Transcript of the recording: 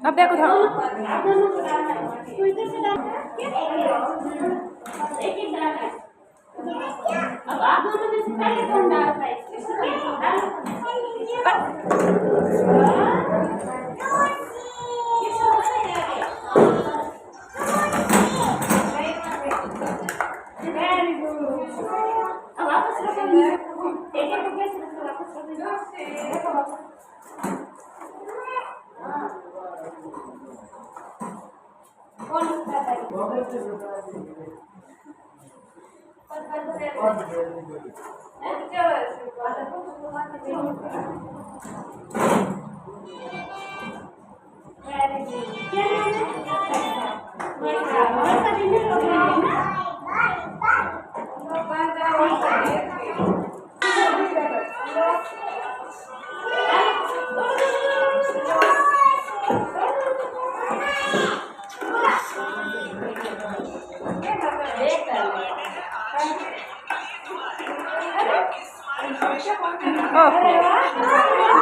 अब देखो था अब आप दोनों में से पहले कौन डालता है अब वापस रखो एक एक पैसे वापस रखो कौन उसका है Oh.